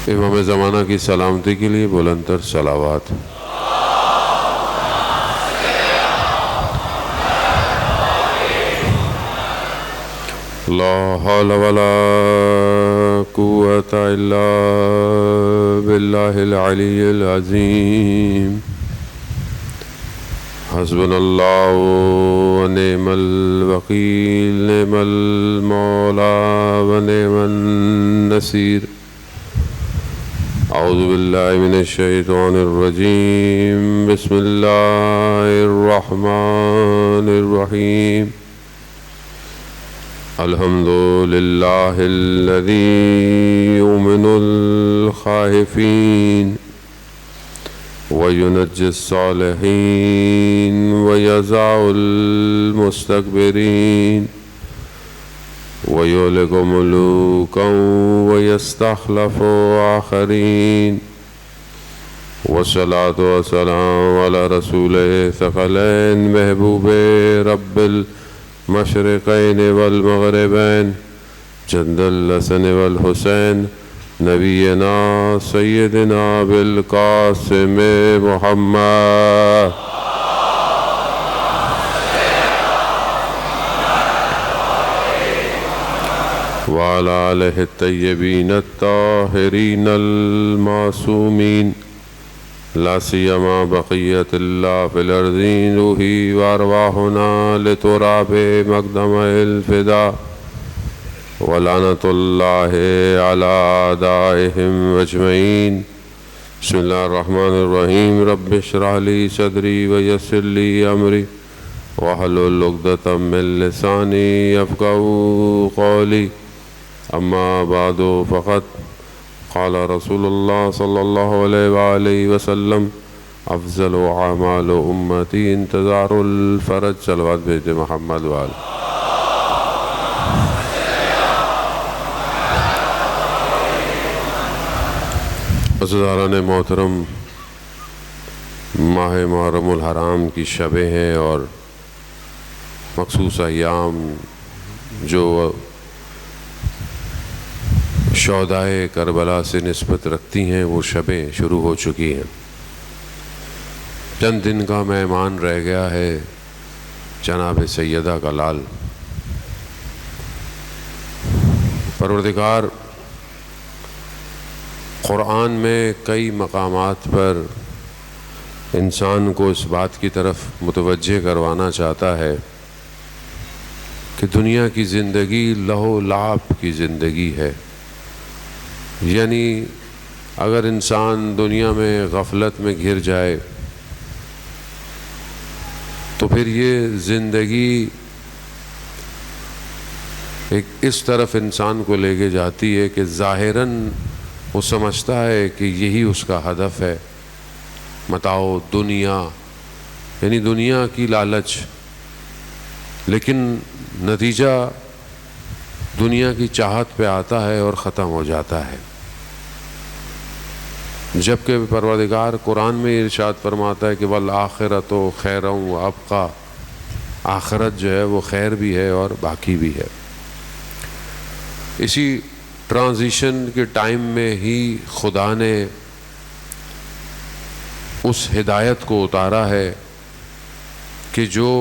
امام زمانہ کی سلامتی کے لیے بلند تر صلوات۔ لا حول ولا قوة الا باللہ العلی العظیم۔ حسبنا اللہ ونعم الوکیل، نعم المولا ونعم النصیر۔ اعوذ باللہ من الشیطان الرجیم، بسم اللہ الرحمن الرحیم۔ الحمد للہ الذی یؤمن الخائفین وینجی الصالحین ویضع المستکبرین ویہلک ملوکا ویستخلف آخرین، والصلاة والسلام علی رسول ثقلین محبوب رب المشرقین والمغربین، جد الحسن والحسین، نبینا سیدنا بالقاسم محمد وعلى آلہ الطیبین الطاہرین المعصومین، لا سیما بقیت اللہ فی الارضین، روحی وارواحنا لتراب مقدم الفدا، ولعنۃ اللہ علی اعدائہم اجمعین۔ بسم اللہ الرحمن الرحیم، رب اشرح لی صدری ویسر لی امری واحلل عقدۃ من لسانی یفقہوا قولی، اما بعد فقد قال رسول اللہ صلی اللہ علیہ وآلہ وسلم، افضل اعمال امتی انتظار الفرج۔ صلوات بھیجتے محمد وآلہ۔ عزیزان محترم، ماہ محرم الحرام کی شبیں ہیں اور مخصوص ایام جو شہدائے کربلا سے نسبت رکھتی ہیں وہ شبیں شروع ہو چکی ہیں۔ چند دن کا مہمان رہ گیا ہے جناب سیدہ کا لال۔ پروردگار قرآن میں کئی مقامات پر انسان کو اس بات کی طرف متوجہ کروانا چاہتا ہے کہ دنیا کی زندگی لہو لعب کی زندگی ہے، یعنی اگر انسان دنیا میں غفلت میں گھر جائے تو پھر یہ زندگی ایک اس طرف انسان کو لے کے جاتی ہے کہ ظاہراً وہ سمجھتا ہے کہ یہی اس کا ہدف ہے، متاع دنیا، یعنی دنیا کی لالچ، لیکن نتیجہ دنیا کی چاہت پہ آتا ہے اور ختم ہو جاتا ہے۔ جبکہ پروردگار قرآن میں ارشاد فرماتا ہے کہ والآخرۃ خیر وابقیٰ، آخرت جو ہے وہ خیر بھی ہے اور باقی بھی ہے۔ اسی ٹرانزیشن کے ٹائم میں ہی خدا نے اس ہدایت کو اتارا ہے کہ جو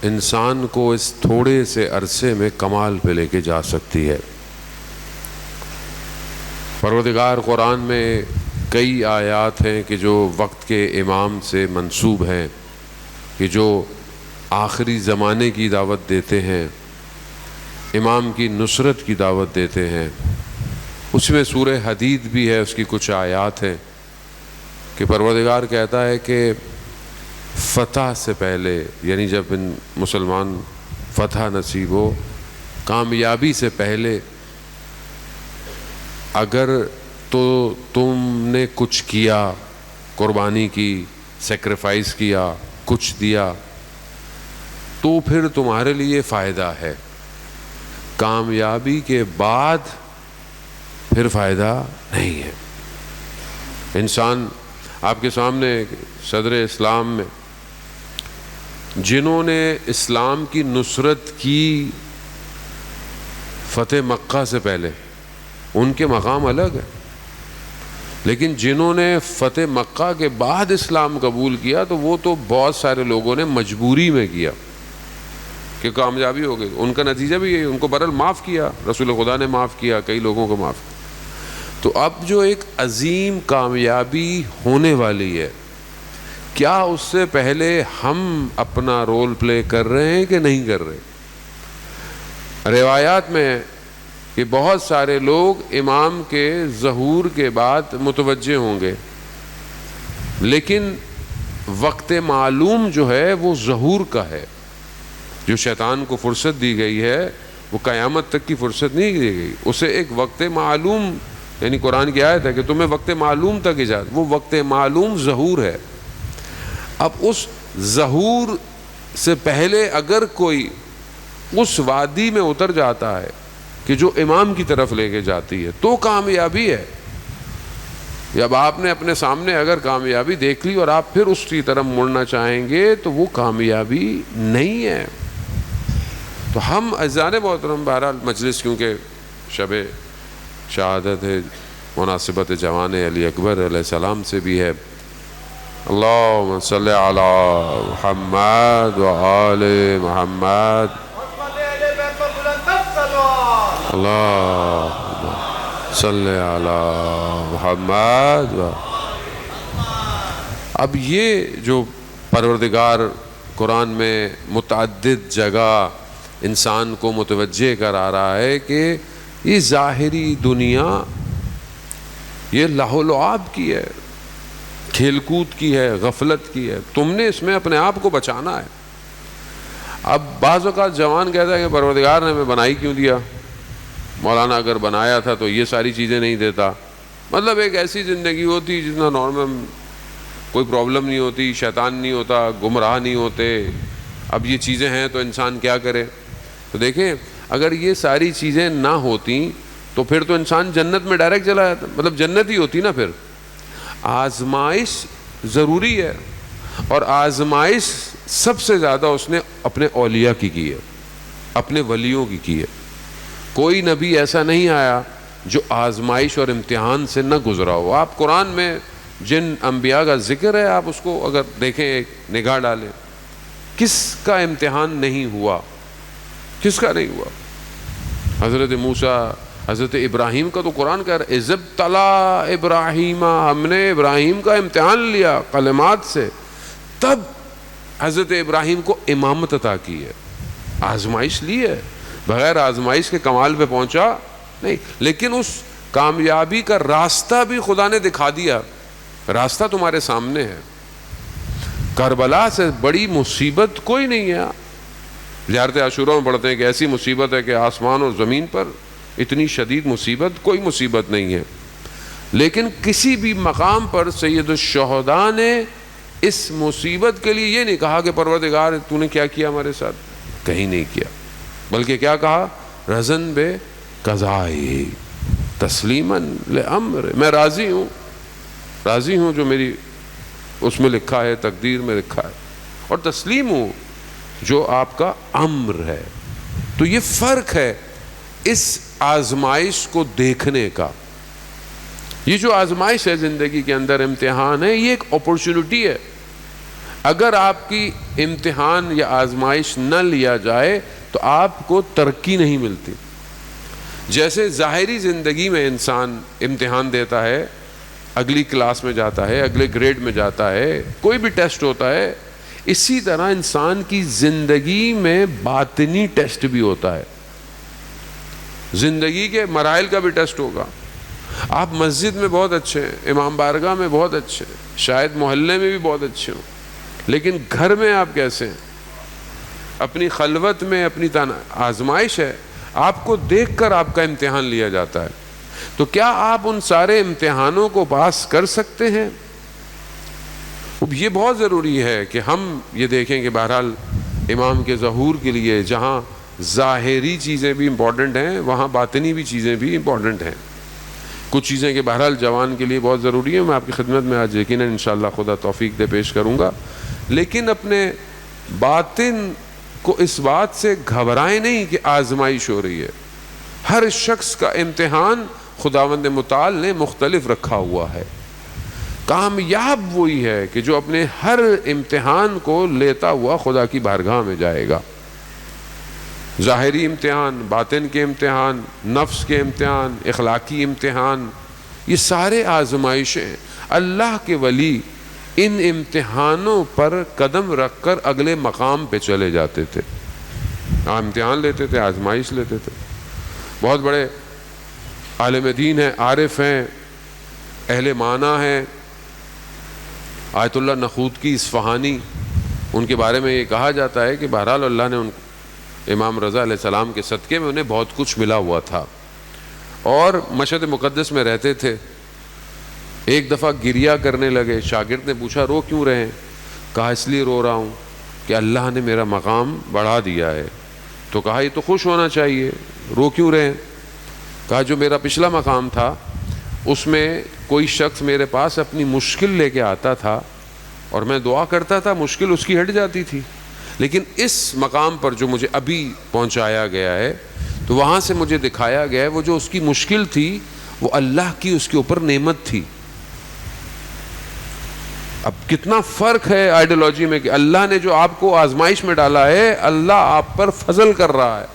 انسان کو اس تھوڑے سے عرصے میں کمال پہ لے کے جا سکتی ہے۔ پروردگار قرآن میں کئی آیات ہیں کہ جو وقت کے امام سے منسوب ہیں، کہ جو آخری زمانے کی دعوت دیتے ہیں، امام کی نصرت کی دعوت دیتے ہیں۔ اس میں سورہ حدید بھی ہے، اس کی کچھ آیات ہیں کہ پروردگار کہتا ہے کہ فتح سے پہلے، یعنی جب مسلمان فتح نصیب ہو، کامیابی سے پہلے اگر تو تم نے کچھ کیا، قربانی کی، سیکریفائس کیا، کچھ دیا، تو پھر تمہارے لیے فائدہ ہے، کامیابی کے بعد پھر فائدہ نہیں ہے۔ انسان آپ کے سامنے صدر اسلام میں جنہوں نے اسلام کی نصرت کی فتح مکہ سے پہلے، ان کے مقام الگ ہے۔ لیکن جنہوں نے فتح مکہ کے بعد اسلام قبول کیا تو وہ تو بہت سارے لوگوں نے مجبوری میں کیا کہ کامیابی ہو گئی. ان کا نتیجہ بھی یہی, ان کو برحال معاف کیا, رسول خدا نے معاف کیا, کئی لوگوں کو معاف کیا. تو اب جو ایک عظیم کامیابی ہونے والی ہے, کیا اس سے پہلے ہم اپنا رول پلے کر رہے ہیں کہ نہیں کر رہے؟ روایات میں ہے کہ بہت سارے لوگ امام کے ظہور کے بعد متوجہ ہوں گے, لیکن وقت معلوم جو ہے وہ ظہور کا ہے. جو شیطان کو فرصت دی گئی ہے وہ قیامت تک کی فرصت نہیں دی گئی, اسے ایک وقت معلوم, یعنی قرآن کی آیت ہے کہ تمہیں وقت معلوم تک اجازت, وہ وقت معلوم ظہور ہے. اب اس ظہور سے پہلے اگر کوئی اس وادی میں اتر جاتا ہے کہ جو امام کی طرف لے کے جاتی ہے تو کامیابی ہے. جب آپ نے اپنے سامنے اگر کامیابی دیکھ لی اور آپ پھر اس کی طرف مڑنا چاہیں گے تو وہ کامیابی نہیں ہے. تو ہم عزیزان محترم, بہرحال مجلس کیونکہ شب شہادت ہے, مناسبت جوان علی اکبر علیہ السلام سے بھی ہے. اللہم صلی علی محمد و آل محمد. اللہم صلی علی محمد. اب یہ جو پروردگار قرآن میں متعدد جگہ انسان کو متوجہ کرا رہا ہے کہ یہ ظاہری دنیا یہ لہو و لعب کی ہے, کھیل کود کی ہے, غفلت کی ہے, تم نے اس میں اپنے آپ کو بچانا ہے. اب بعض اوقات جوان کہتا ہے کہ پروردگار نے ہمیں بنائی کیوں دیا, مولانا اگر بنایا تھا تو یہ ساری چیزیں نہیں دیتا. مطلب ایک ایسی زندگی ہوتی جتنا نارمل, کوئی پرابلم نہیں ہوتی, شیطان نہیں ہوتا, گمراہ نہیں ہوتے. اب یہ چیزیں ہیں تو انسان کیا کرے؟ تو دیکھیں اگر یہ ساری چیزیں نہ ہوتی تو پھر تو انسان جنت میں ڈائریکٹ چلا جاتا, مطلب جنت ہی ہوتی نا. پھر آزمائش ضروری ہے, اور آزمائش سب سے زیادہ اس نے اپنے اولیاء کی ہے, اپنے ولیوں کی ہے. کوئی نبی ایسا نہیں آیا جو آزمائش اور امتحان سے نہ گزرا ہو. آپ قرآن میں جن انبیاء کا ذکر ہے آپ اس کو اگر دیکھیں, ایک نگاہ ڈالیں, کس کا امتحان نہیں ہوا, کس کا نہیں ہوا؟ حضرت موسیٰ, حضرت ابراہیم کا تو قرآن کہہ رہا ہے اذ ابتلا ابراہیم, ہم نے ابراہیم کا امتحان لیا کلمات سے, تب حضرت ابراہیم کو امامت عطا کی ہے. آزمائش لی ہے, بغیر آزمائش کے کمال پہ پہنچا نہیں. لیکن اس کامیابی کا راستہ بھی خدا نے دکھا دیا, راستہ تمہارے سامنے ہے. کربلا سے بڑی مصیبت کوئی نہیں ہے. زیارت عاشورہ میں پڑھتے ہیں کہ ایسی مصیبت ہے کہ آسمان اور زمین پر اتنی شدید مصیبت کوئی مصیبت نہیں ہے. لیکن کسی بھی مقام پر سید الشہداء نے اس مصیبت کے لیے یہ نہیں کہا کہ پروردگار تو نے کیا کیا ہمارے ساتھ, کہیں نہیں کیا, بلکہ کیا کہا؟ رضن بے قضائی تسلیماً لامر, میں راضی ہوں جو میری اس میں لکھا ہے, تقدیر میں لکھا ہے, اور تسلیم ہوں جو آپ کا امر ہے. تو یہ فرق ہے اس آزمائش کو دیکھنے کا. یہ جو آزمائش ہے زندگی کے اندر, امتحان ہے, یہ ایک اپورچونٹی ہے. اگر آپ کی امتحان یا آزمائش نہ لیا جائے تو آپ کو ترقی نہیں ملتی. جیسے ظاہری زندگی میں انسان امتحان دیتا ہے, اگلی کلاس میں جاتا ہے, اگلے گریڈ میں جاتا ہے, کوئی بھی ٹیسٹ ہوتا ہے, اسی طرح انسان کی زندگی میں باطنی ٹیسٹ بھی ہوتا ہے. زندگی کے مراحل کا بھی ٹیسٹ ہوگا. آپ مسجد میں بہت اچھے ہیں, امام بارگاہ میں بہت اچھے ہیں, شاید محلے میں بھی بہت اچھے ہوں, لیکن گھر میں آپ کیسے ہیں, اپنی خلوت میں اپنی آزمائش ہے. آپ کو دیکھ کر آپ کا امتحان لیا جاتا ہے. تو کیا آپ ان سارے امتحانوں کو پاس کر سکتے ہیں؟ یہ بہت ضروری ہے کہ ہم یہ دیکھیں کہ بہرحال امام کے ظہور کے لیے جہاں ظاہری چیزیں بھی امپورٹنٹ ہیں وہاں باطنی بھی چیزیں بھی امپورٹنٹ ہیں. کچھ چیزیں کہ بہرحال جوان کے لیے بہت ضروری ہیں, میں آپ کی خدمت میں آج یقیناً انشاءاللہ خدا توفیق دے پیش کروں گا. لیکن اپنے باطن کو اس بات سے گھبرائیں نہیں کہ آزمائش ہو رہی ہے. ہر شخص کا امتحان خداوند متعال نے مختلف رکھا ہوا ہے۔ کامیاب وہی ہے کہ جو اپنے ہر امتحان کو لیتا ہوا خدا کی بارگاہ میں جائے گا۔ ظاہری امتحان، باطن کے امتحان، نفس کے امتحان، اخلاقی امتحان، یہ سارے آزمائشیں ہیں۔ اللہ کے ولی ان امتحانوں پر قدم رکھ کر اگلے مقام پہ چلے جاتے تھے۔ امتحان لیتے تھے، آزمائش لیتے تھے۔ بہت بڑے عالم دین ہیں، عارف ہیں، اہل معنی ہیں، آیت اللہ نخوتکی اصفہانی، ان کے بارے میں یہ کہا جاتا ہے کہ بہرحال اللہ نے ان امام رضا علیہ السلام کے صدقے میں انہیں بہت کچھ ملا ہوا تھا، اور مشہد مقدس میں رہتے تھے۔ ایک دفعہ گریہ کرنے لگے، شاگرد نے پوچھا رو کیوں رہے ہیں؟ کہا اس لیے رو رہا ہوں کہ اللہ نے میرا مقام بڑھا دیا ہے۔ تو کہا یہ تو خوش ہونا چاہیے، رو کیوں رہے ہیں؟ کہا جو میرا پچھلا مقام تھا اس میں کوئی شخص میرے پاس اپنی مشکل لے کے آتا تھا اور میں دعا کرتا تھا، مشکل اس کی ہٹ جاتی تھی، لیکن اس مقام پر جو مجھے ابھی پہنچایا گیا ہے تو وہاں سے مجھے دکھایا گیا ہے وہ جو اس کی مشکل تھی وہ اللہ کی اس کے اوپر نعمت تھی۔ اب کتنا فرق ہے آئیڈیالوجی میں کہ اللہ نے جو آپ کو آزمائش میں ڈالا ہے اللہ آپ پر فضل کر رہا ہے۔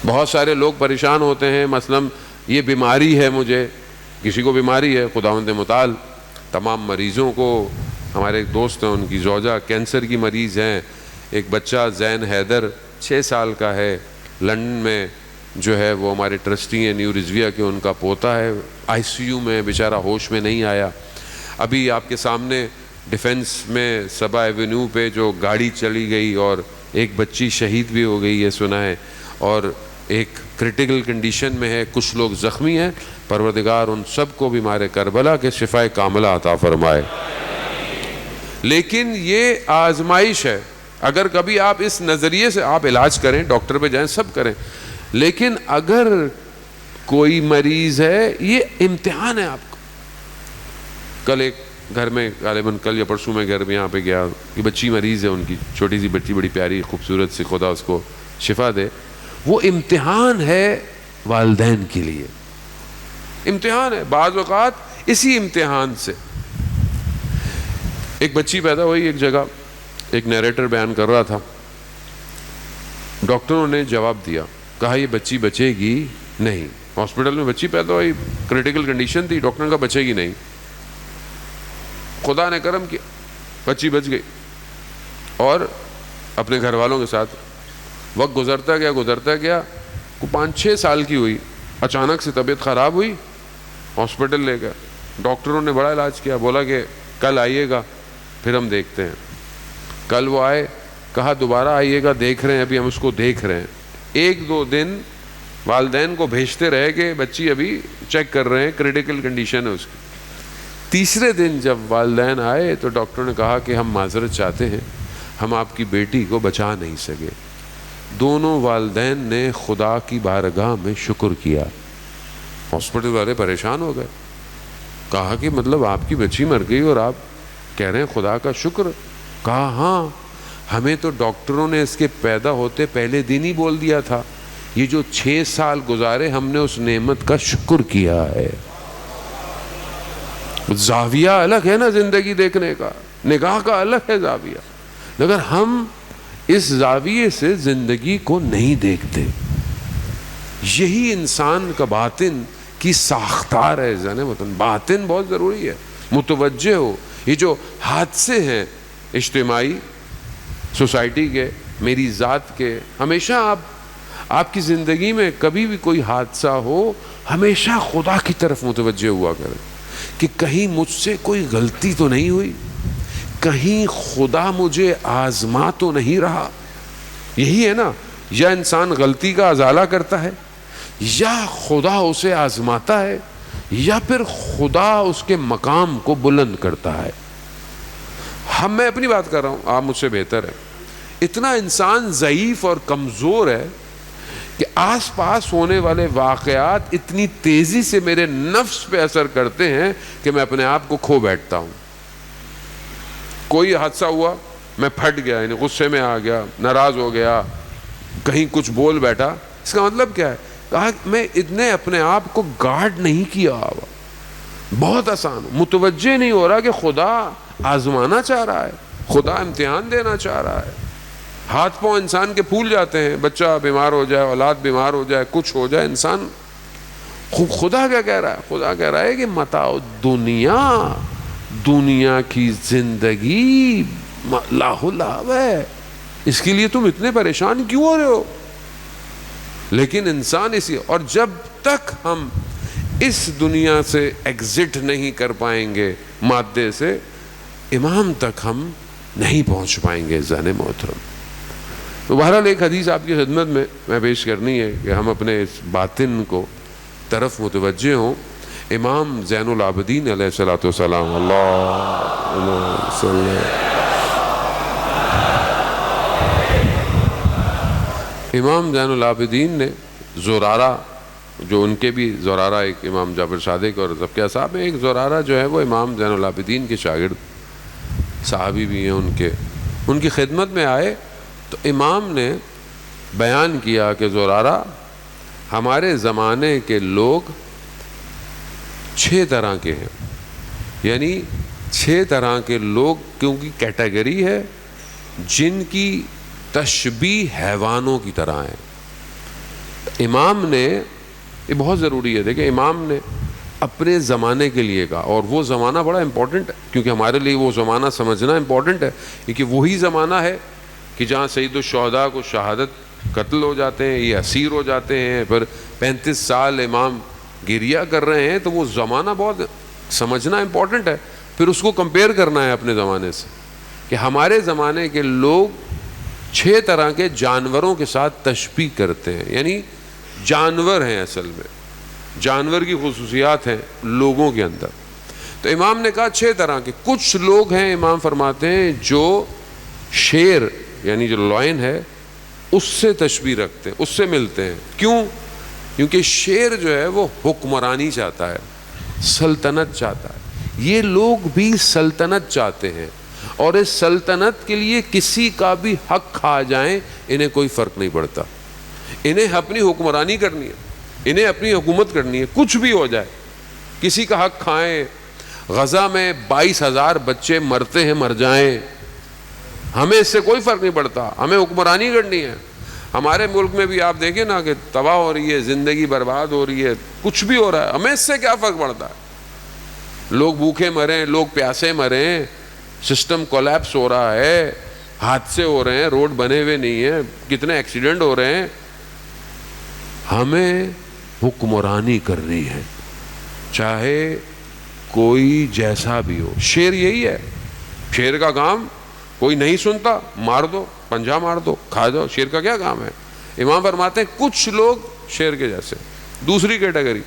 بہت سارے لوگ پریشان ہوتے ہیں، مثلا یہ بیماری ہے، مجھے کسی کو بیماری ہے، خداوند متعال تمام مریضوں کو، ہمارے ایک دوست ہیں ان کی زوجہ کینسر کی مریض ہیں، ایک بچہ زین حیدر 6 سال کا ہے، لندن میں جو ہے وہ ہمارے ٹرسٹی ہیں نیو رضویہ کے، ان کا پوتا ہے آئی سی یو میں، بیچارہ ہوش میں نہیں آیا۔ ابھی آپ کے سامنے ڈیفنس میں سبا ایونیو پہ جو گاڑی چلی گئی اور ایک بچی شہید بھی ہو گئی ہے سنا ہے، اور ایک کرٹیکل کنڈیشن میں ہے، کچھ لوگ زخمی ہیں۔ پروردگار ان سب کو بیمار کربلا کے شفائے کاملہ عطا فرمائے۔ لیکن یہ آزمائش ہے، اگر کبھی آپ اس نظریے سے آپ علاج کریں، ڈاکٹر پہ جائیں، سب کریں، لیکن اگر کوئی مریض ہے یہ امتحان ہے آپ کو۔ کل ایک گھر میں غالباً کل یا پرسوں میں گھر میں یہاں پہ گیا کہ بچی مریض ہے، ان کی چھوٹی سی بچی، بڑی پیاری خوبصورت سی، خدا اس کو شفا دے۔ وہ امتحان ہے والدین کے لیے، امتحان ہے۔ بعض اوقات اسی امتحان سے ایک بچی پیدا ہوئی ایک جگہ، ایک نیریٹر بیان کر رہا تھا، ڈاکٹروں نے جواب دیا، کہا یہ بچی بچے گی نہیں۔ ہاسپٹل میں بچی پیدا ہوئی، کریٹیکل کنڈیشن تھی، ڈاکٹر نے کہا بچے گی نہیں۔ خدا نے کرم کیا، بچی بچ گئی، اور اپنے گھر والوں کے ساتھ وقت گزرتا گیا 5-6 سال کی ہوئی، اچانک سے طبیعت خراب ہوئی، ہاسپٹل لے گئے، ڈاکٹروں نے بڑا علاج کیا، بولا کہ کل آئیے گا پھر ہم دیکھتے ہیں۔ کل وہ آئے، کہا دوبارہ آئیے گا، دیکھ رہے ہیں، ابھی ہم اس کو دیکھ رہے ہیں۔ 1-2 دن والدین کو بھیجتے رہے کہ بچی ابھی چیک کر رہے ہیں، کریٹیکل کنڈیشن ہے اس کی۔ تیسرے دن جب والدین آئے تو ڈاکٹر نے کہا کہ ہم معذرت چاہتے ہیں، ہم آپ کی بیٹی کو بچا نہیں سکے۔ دونوں والدین نے خدا کی بارگاہ میں شکر کیا۔ ہاسپٹل والے پریشان ہو گئے، کہا کہ مطلب آپ کی بچی مر گئی اور آپ کہہ رہے ہیں خدا کا شکر؟ کہا ہاں، ہمیں تو ڈاکٹروں نے اس کے پیدا ہوتے پہلے دن ہی بول دیا تھا، یہ جو 6 سال گزارے ہم نے اس نعمت کا شکر کیا ہے۔ زاویہ الگ ہے نا زندگی دیکھنے کا، نگاہ کا الگ ہے زاویہ، مگر ہم اس زاویے سے زندگی کو نہیں دیکھتے۔ یہی انسان کا باطن کی ساختار ہے ذہن وطن، باطن بہت ضروری ہے، متوجہ ہو۔ یہ جو حادثے ہیں اجتماعی، سوسائٹی کے، میری ذات کے، ہمیشہ آپ کی زندگی میں کبھی بھی کوئی حادثہ ہو، ہمیشہ خدا کی طرف متوجہ ہوا کرے کہ کہیں مجھ سے کوئی غلطی تو نہیں ہوئی، کہیں خدا مجھے آزما تو نہیں رہا۔ یہی ہے نا، یا انسان غلطی کا ازالہ کرتا ہے، یا خدا اسے آزماتا ہے، یا پھر خدا اس کے مقام کو بلند کرتا ہے۔ میں اپنی بات کر رہا ہوں، آپ مجھ سے بہتر ہے۔ اتنا انسان ضعیف اور کمزور ہے کہ آس پاس ہونے والے واقعات اتنی تیزی سے میرے نفس پہ اثر کرتے ہیں کہ میں اپنے آپ کو کھو بیٹھتا ہوں۔ کوئی حادثہ ہوا، میں پھٹ گیا، غصے میں آ گیا، ناراض ہو گیا، کہیں کچھ بول بیٹھا، اس کا مطلب کیا ہے؟ کہا میں اتنے اپنے آپ کو گارڈ نہیں کیا ہوا، بہت آسان، متوجہ نہیں ہو رہا کہ خدا آزمانا چاہ رہا ہے، خدا امتحان دینا چاہ رہا ہے. ہاتھ پاؤں انسان کے پھول جاتے ہیں، بچہ بیمار ہو جائے، اولاد بیمار ہو جائے، کچھ ہو جائے، انسان خدا کیا کہہ رہا ہے؟ خدا کہہ رہا ہے کہ متاع دنیا کی زندگی لاہو لاو ہے، اس کے لیے تم اتنے پریشان کیوں ہو رہے ہو؟ لیکن انسان اسی، اور جب تک ہم اس دنیا سے ایگزٹ نہیں کر پائیں گے مادے سے، امام تک ہم نہیں پہنچ پائیں گے. ذہن محترم، تو بہرحال ایک حدیث آپ کی خدمت میں پیش کرنی ہے کہ ہم اپنے اس باطن کو طرف متوجہ ہوں. امام زین العابدین علیہ الصلوۃ والسلام، اللہم صلی، امام زین العابدین نے زرارہ، جو ان کے بھی زرارہ، ایک امام جعفر صادق اور ذبکیہ صاحب میں، ایک زرارہ جو ہے وہ امام زین العابدین کے شاگرد صحابی بھی ہیں، ان کی خدمت میں آئے تو امام نے بیان کیا کہ زرارہ، ہمارے زمانے کے لوگ 6 طرح کے ہیں، یعنی 6 طرح کے لوگ کیونکہ کیٹیگری ہے جن کی تشبیہ حیوانوں کی طرح ہے. امام نے، یہ بہت ضروری ہے، دیکھیں امام نے اپنے زمانے کے لیے کہا، اور وہ زمانہ بڑا امپورٹنٹ ہے کیونکہ ہمارے لیے وہ زمانہ سمجھنا امپورٹنٹ ہے، کیونکہ وہی زمانہ ہے کہ جہاں سید الشہداء کو شہادت قتل ہو جاتے ہیں، یہ اسیر ہو جاتے ہیں، پھر 35 سال امام گریہ کر رہے ہیں. تو وہ زمانہ بہت سمجھنا امپورٹنٹ ہے. پھر اس کو کمپیئر کرنا ہے اپنے زمانے سے، کہ ہمارے زمانے کے لوگ 6 طرح کے جانوروں کے ساتھ تشبیہ کرتے ہیں، یعنی جانور ہیں، اصل میں جانور کی خصوصیات ہیں لوگوں کے اندر. تو امام نے کہا 6 طرح کے. کچھ لوگ ہیں، امام فرماتے ہیں، جو شیر یعنی جو لائن ہے اس سے تشبیہ رکھتے ہیں، اس سے ملتے ہیں. کیوں؟ کیونکہ شیر جو ہے وہ حکمرانی چاہتا ہے، سلطنت چاہتا ہے. یہ لوگ بھی سلطنت چاہتے ہیں، اور اس سلطنت کے لیے کسی کا بھی حق کھا جائیں انہیں کوئی فرق نہیں پڑتا. انہیں اپنی حکمرانی کرنی ہے، انہیں اپنی حکومت کرنی ہے، کچھ بھی ہو جائے، کسی کا حق کھائیں. غزہ میں 22,000 بچے مرتے ہیں، مر جائیں، ہمیں اس سے کوئی فرق نہیں پڑتا، ہمیں حکمرانی کرنی ہے. ہمارے ملک میں بھی آپ دیکھیں نا کہ تباہ ہو رہی ہے، زندگی برباد ہو رہی ہے، کچھ بھی ہو رہا ہے، ہمیں اس سے کیا فرق پڑتا ہے؟ لوگ بھوکے مریں، لوگ پیاسے مریں، سسٹم کولیپس ہو رہا ہے، حادثے ہو رہے ہیں، روڈ بنے ہوئے نہیں ہیں، کتنے ایکسیڈنٹ ہو رہے ہیں. ہمیں حکمرانی کرنی ہے، چاہے کوئی جیسا بھی ہو. شیر یہی ہے، شیر کا کام کوئی نہیں سنتا، مار دو، پنجہ مار دو، کھا جاؤ. شیر کا کیا کام ہے؟ امام فرماتے ہیں کچھ لوگ شیر کے جیسے. دوسری کیٹیگری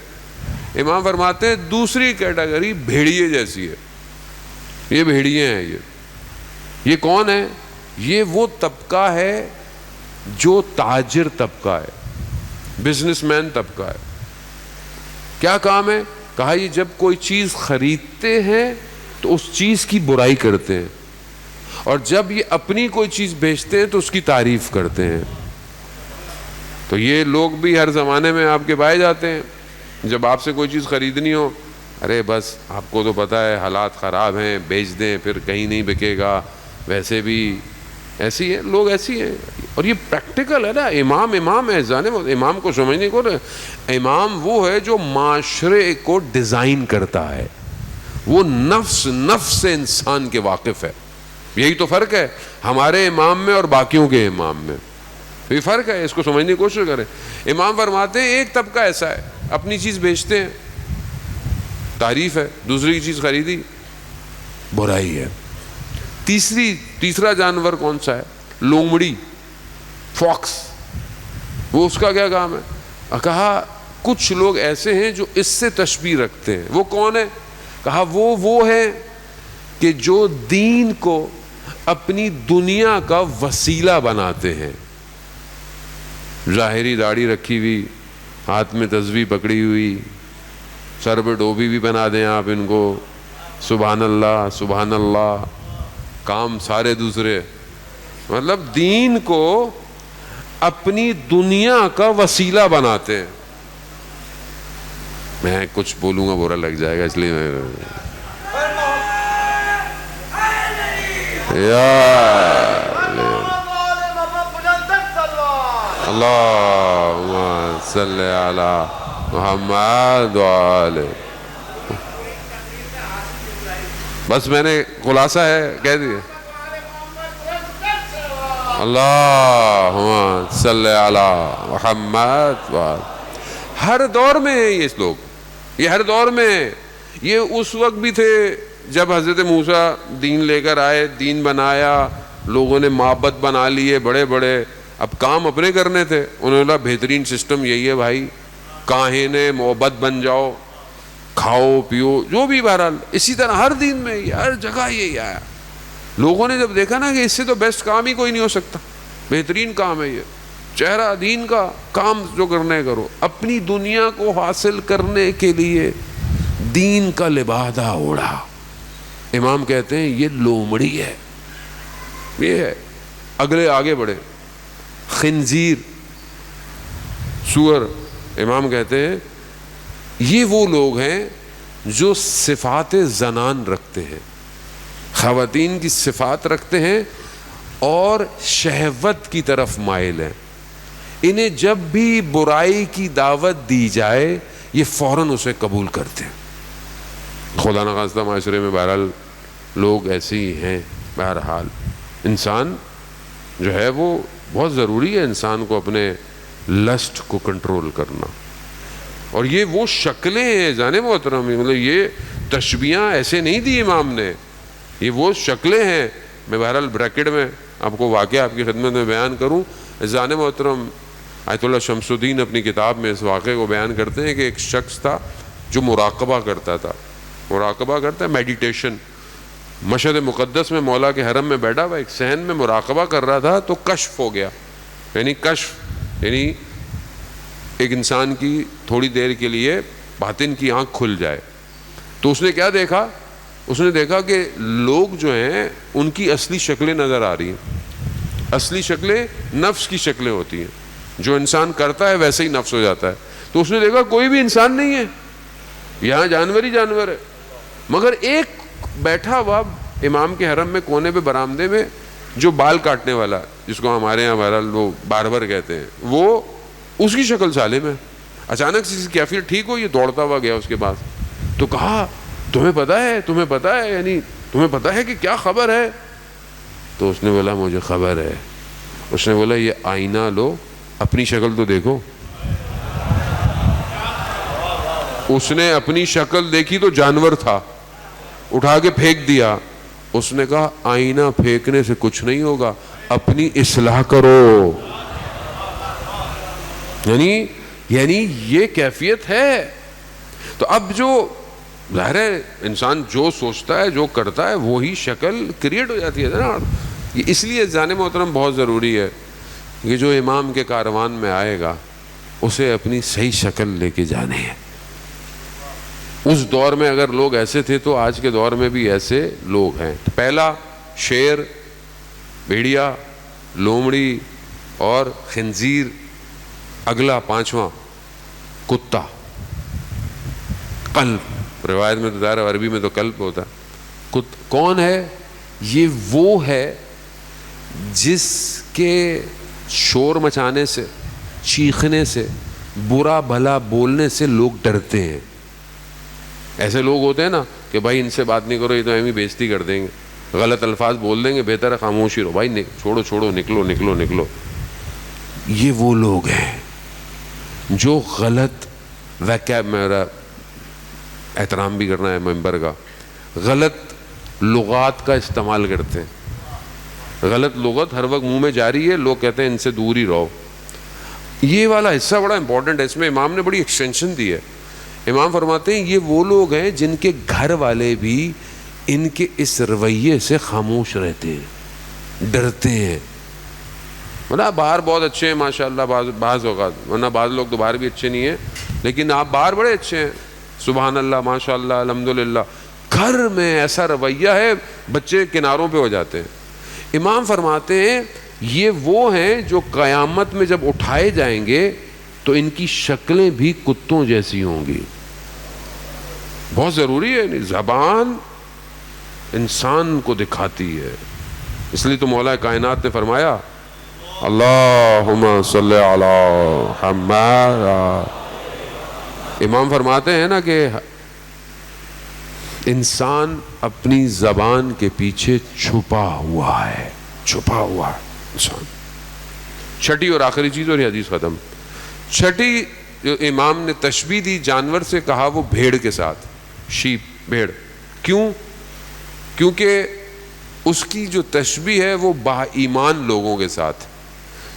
امام فرماتے ہیں دوسری کیٹیگری بھیڑیے جیسی ہے. یہ بھیڑیے ہیں. یہ کون ہے؟ یہ وہ طبقہ ہے جو تاجر طبقہ ہے، بزنس مین طبقہ ہے. کیا کام ہے؟ کہا یہ جب کوئی چیز خریدتے ہیں تو اس چیز کی برائی کرتے ہیں، اور جب یہ اپنی کوئی چیز بیچتے ہیں تو اس کی تعریف کرتے ہیں. تو یہ لوگ بھی ہر زمانے میں آپ کے پائے جاتے ہیں. جب آپ سے کوئی چیز خریدنی ہو، ارے بس آپ کو تو پتہ ہے حالات خراب ہیں، بیچ دیں، پھر کہیں نہیں بکے گا، ویسے بھی ایسی ہے، لوگ ایسی ہیں. اور یہ پریکٹیکل ہے نا. امام ہے، امام کو سمجھنے کو. امام وہ ہے جو معاشرے کو ڈیزائن کرتا ہے، وہ نفس انسان کے واقف ہے. یہی تو فرق ہے ہمارے امام میں اور باقیوں کے امام میں. یہ فرق ہے، اس کو سمجھنے کی کوشش کریں. امام فرماتے ہیں ایک طبقہ ایسا ہے، اپنی چیز بیچتے ہیں، تعریف ہے، دوسری چیز خریدی، برائی ہے. تیسرا جانور کون سا ہے؟ لومڑی، فاکس. وہ اس کا کیا کام ہے؟ کہا کچھ لوگ ایسے ہیں جو اس سے تشبیہ رکھتے ہیں. وہ کون ہے؟ کہا وہ ہے کہ جو دین کو اپنی دنیا کا وسیلہ بناتے ہیں. ظاہری داڑھی رکھی ہوئی، ہاتھ میں تسبیح پکڑی ہوئی، سر پہ ٹوپی بھی بنا دیں آپ ان کو، سبحان اللہ سبحان اللہ، کام سارے دوسرے. مطلب دین کو اپنی دنیا کا وسیلہ بناتے ہیں. میں کچھ بولوں گا برا لگ جائے گا، اس لیے میں اللہم صلی علی محمد وآلہ. بس میں نے خلاصہ ہے کہہ دیا. اللہم صلی علی محمد وآلہ. ہر دور میں ہیں یہ لوگ، یہ ہر دور میں ہیں. یہ اس وقت بھی تھے جب حضرت موسیٰ دین لے کر آئے، دین بنایا، لوگوں نے معبد بنا لیے بڑے بڑے. اب کام اپنے کرنے تھے، انہوں نے کہا بہترین سسٹم یہی ہے بھائی، کاہن معبد بن جاؤ، کھاؤ پیو جو بھی. بہرحال اسی طرح ہر دین میں ہر جگہ یہی آیا. لوگوں نے جب دیکھا نا کہ اس سے تو بیسٹ کام ہی کوئی نہیں ہو سکتا، بہترین کام ہے یہ، چہرہ دین کا کام جو کرنے کرو. اپنی دنیا کو حاصل کرنے کے لیے دین کا لبادہ اوڑھا. امام کہتے ہیں یہ لومڑی ہے، یہ ہے. اگلے آگے بڑھے. خنزیر، سور. امام کہتے ہیں یہ وہ لوگ ہیں جو صفات زنان رکھتے ہیں، خواتین کی صفات رکھتے ہیں اور شہوت کی طرف مائل ہیں. انہیں جب بھی برائی کی دعوت دی جائے یہ فوراً اسے قبول کرتے ہیں. خدا نخواستہ معاشرے میں بہرحال لوگ ایسے ہی ہیں. بہرحال انسان جو ہے وہ بہت ضروری ہے انسان کو اپنے لسٹ کو کنٹرول کرنا. اور یہ وہ شکلیں ہیں جانے محترم، مطلب یہ تشبیہاں ایسے نہیں دی امام نے، یہ وہ شکلیں ہیں. میں بہرحال بریکٹ میں آپ کو واقعہ آپ کی خدمت میں بیان کروں. جانے محترم آیت اللہ شمس الدین اپنی کتاب میں اس واقعے کو بیان کرتے ہیں کہ ایک شخص تھا جو مراقبہ کرتا تھا، مراقبہ کرتا ہے میڈیٹیشن. مشہد مقدس میں مولا کے حرم میں بیٹھا ہوا ایک صحن میں مراقبہ کر رہا تھا تو کشف ہو گیا. یعنی کشف یعنی ایک انسان کی تھوڑی دیر کے لیے باطن کی آنکھ کھل جائے. تو اس نے کیا دیکھا؟ اس نے دیکھا کہ لوگ جو ہیں ان کی اصلی شکلیں نظر آ رہی ہیں. اصلی شکلیں نفس کی شکلیں ہوتی ہیں، جو انسان کرتا ہے ویسے ہی نفس ہو جاتا ہے. تو اس نے دیکھا کوئی بھی انسان نہیں ہے یہاں، جانور ہی جانور ہے. مگر ایک بیٹھا ہوا امام کے حرم میں کونے پہ برآمدے میں جو بال کاٹنے والا، جس کو ہمارے یہاں بہرحال وہ باربر کہتے ہیں، وہ اس کی شکل سالم ہے. اچانک سے اس کی کیفیت ٹھیک ہو، یہ دوڑتا ہوا گیا اس کے پاس. تو کہا تمہیں پتہ ہے یعنی تمہیں پتہ ہے کہ کیا خبر ہے؟ تو اس نے بولا مجھے خبر ہے. اس نے بولا یہ آئینہ لو، اپنی شکل تو دیکھو. اس نے اپنی شکل دیکھی تو جانور تھا، اٹھا کے پھینک دیا. اس نے کہا آئینہ پھینکنے سے کچھ نہیں ہوگا، اپنی اصلاح کرو. یعنی یہ کیفیت ہے. تو اب جو ظاہر ہے انسان جو سوچتا ہے جو کرتا ہے وہی شکل کریٹ ہو جاتی ہے نا. اس لیے جان محترم بہت ضروری ہے کہ جو امام کے کاروان میں آئے گا اسے اپنی صحیح شکل لے کے جانے ہیں. اس دور میں اگر لوگ ایسے تھے تو آج کے دور میں بھی ایسے لوگ ہیں. پہلا شیر، بھیڑیا، لومڑی اور خنزیر. اگلا پانچواں کتا. قلب، روایت میں تو ظاہر عربی میں تو قلب ہوتا. کون ہے یہ؟ وہ ہے جس کے شور مچانے سے، چیخنے سے، برا بھلا بولنے سے لوگ ڈرتے ہیں. ایسے لوگ ہوتے ہیں نا کہ بھائی ان سے بات نہیں کرو، یہ تو ایم ہی بےزتی کر دیں گے، غلط الفاظ بول دیں گے، بہتر ہے خاموشی رہو بھائی، چھوڑو نکلو. یہ وہ لوگ ہیں جو غلط میرا احترام بھی کرنا ہے ممبر کا، غلط لغات کا استعمال کرتے ہیں. غلط لغت ہر وقت منہ میں جاری ہے، لوگ کہتے ہیں ان سے دور ہی رہو. یہ والا حصہ بڑا امپورٹنٹ ہے، اس میں امام نے بڑی ایکسٹینشن دی ہے. امام فرماتے ہیں یہ وہ لوگ ہیں جن کے گھر والے بھی ان کے اس رویے سے خاموش رہتے ہیں، ڈرتے ہیں. ورنہ باہر بہت اچھے ہیں ماشاءاللہ بعض اوقات، ورنہ بعض لوگ تو باہر بھی اچھے نہیں ہیں، لیکن آپ باہر بڑے اچھے ہیں سبحان اللہ ماشاءاللہ الحمدللہ. گھر میں ایسا رویہ ہے بچے کناروں پہ ہو جاتے ہیں. امام فرماتے ہیں یہ وہ ہیں جو قیامت میں جب اٹھائے جائیں گے تو ان کی شکلیں بھی کتوں جیسی ہوں گی. بہت ضروری ہے. زبان انسان کو دکھاتی ہے. اس لیے تو مولا کائنات نے فرمایا اللہم صلی علی محمد. امام فرماتے ہیں نا کہ انسان اپنی زبان کے پیچھے چھپا ہوا ہے انسان. چھٹی اور آخری چیز اور یہ حدیث ختم. چھٹی جو امام نے تشبیہ دی جانور سے, کہا وہ بھیڑ کے ساتھ, شیپ, بھیڑ. کیوں؟ کیونکہ اس کی جو تشبیہ ہے وہ با ایمان لوگوں کے ساتھ,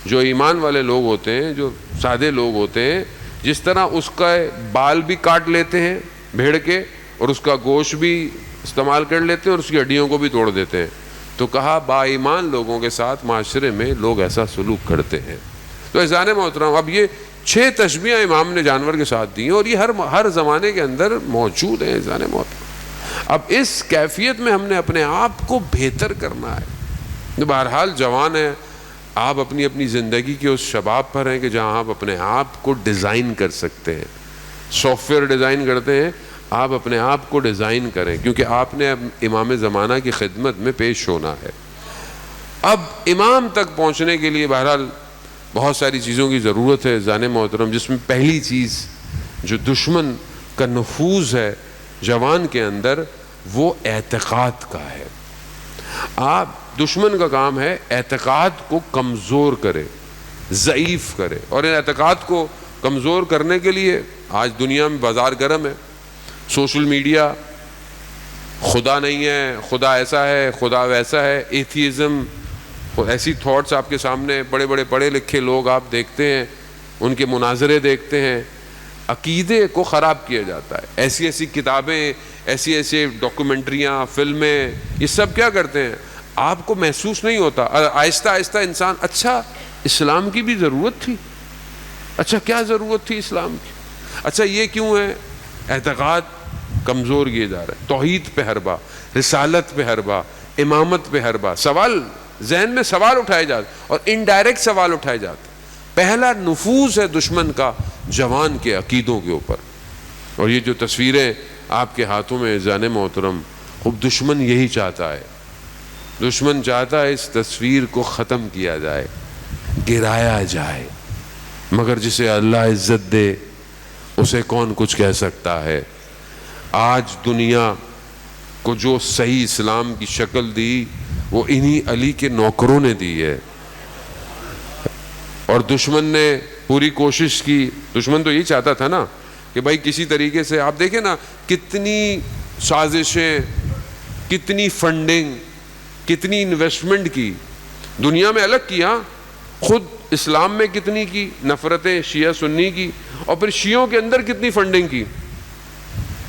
جو ایمان والے لوگ ہوتے ہیں, جو سادے لوگ ہوتے ہیں, جس طرح اس کا بال بھی کاٹ لیتے ہیں بھیڑ کے, اور اس کا گوشت بھی استعمال کر لیتے ہیں, اور اس کی ہڈیوں کو بھی توڑ دیتے ہیں. تو کہا با ایمان لوگوں کے ساتھ معاشرے میں لوگ ایسا سلوک کرتے ہیں. تو اذان محترم, اب یہ 6 تشبیہیں امام نے جانور کے ساتھ دی ہیں, اور یہ ہر زمانے کے اندر موجود ہیں اذان محترم. اب اس کیفیت میں ہم نے اپنے آپ کو بہتر کرنا ہے. بہرحال جوان ہے, آپ اپنی زندگی کے اس شباب پر ہیں کہ جہاں آپ اپنے آپ کو ڈیزائن کر سکتے ہیں. سافٹ ویئر ڈیزائن کرتے ہیں, آپ اپنے آپ کو ڈیزائن کریں, کیونکہ آپ نے اب امام زمانہ کی خدمت میں پیش ہونا ہے. اب امام تک پہنچنے کے لیے بہرحال بہت ساری چیزوں کی ضرورت ہے اذان محترم, جس میں پہلی چیز جو دشمن کا نفوذ ہے جوان کے اندر وہ اعتقاد کا ہے. دشمن کا کام ہے اعتقاد کو کمزور کرے, ضعیف کرے, اور ان اعتقاد کو کمزور کرنے کے لیے آج دنیا میں بازار گرم ہے. سوشل میڈیا, خدا نہیں ہے, خدا ایسا ہے, خدا ویسا ہے, ایتھیزم, ایسی تھاٹس آپ کے سامنے, بڑے بڑے پڑھے لکھے لوگ آپ دیکھتے ہیں, ان کے مناظرے دیکھتے ہیں. عقیدے کو خراب کیا جاتا ہے. ایسی کتابیں, ایسی ڈاکومنٹریاں, فلمیں, یہ سب کیا کرتے ہیں, آپ کو محسوس نہیں ہوتا. آہستہ آہستہ انسان, اچھا اسلام کی بھی ضرورت تھی, اچھا کیا ضرورت تھی اسلام کی, اچھا یہ کیوں ہے. اعتقاد کمزور کیے جا رہا ہے, توحید پہ حربہ, رسالت پہ حربہ, امامت پہ حربہ. سوال ذہن میں سوال اٹھائے جاتے, اور انڈائریکٹ سوال اٹھائے جاتے. پہلا نفوذ ہے دشمن کا جوان کے عقیدوں کے اوپر. اور یہ جو تصویریں آپ کے ہاتھوں میں اذان محترم, خوب دشمن یہی چاہتا ہے. دشمن چاہتا ہے اس تصویر کو ختم کیا جائے, گرایا جائے, مگر جسے اللہ عزت دے اسے کون کچھ کہہ سکتا ہے. آج دنیا کو جو صحیح اسلام کی شکل دی وہ انہی علی کے نوکروں نے دی ہے. اور دشمن نے پوری کوشش کی. دشمن تو یہی چاہتا تھا نا کہ بھائی کسی طریقے سے, آپ دیکھیں نا کتنی سازشیں, کتنی فنڈنگ, کتنی انویسٹمنٹ کی دنیا میں, الگ کیا خود اسلام میں کتنی کی, نفرتیں شیعہ سنی کی, اور پھر شیعوں کے اندر کتنی فنڈنگ کی